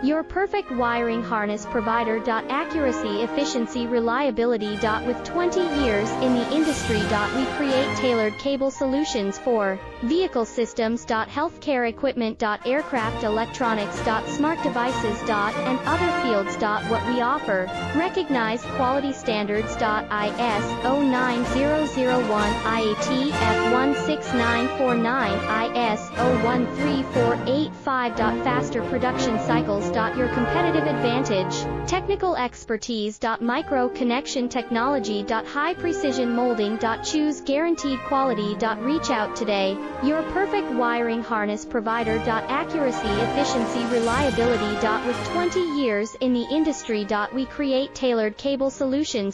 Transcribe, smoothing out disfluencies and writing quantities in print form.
Your perfect wiring harness provider. Accuracy, efficiency, reliability. With 20 years in the industry. We create tailored cable solutions for vehicle systems. Healthcare equipment. Aircraft electronics. Smart devices. And other fields. What we offer: recognized quality standards. ISO 9001, IATF 16949, ISO 13485. Faster production cycles. Your competitive advantage: technical expertise. Micro connection technology. High precision molding. Choose guaranteed quality. Reach out today. Your perfect wiring harness provider. Accuracy, efficiency, reliability. With 20 years in the industry. We create tailored cable solutions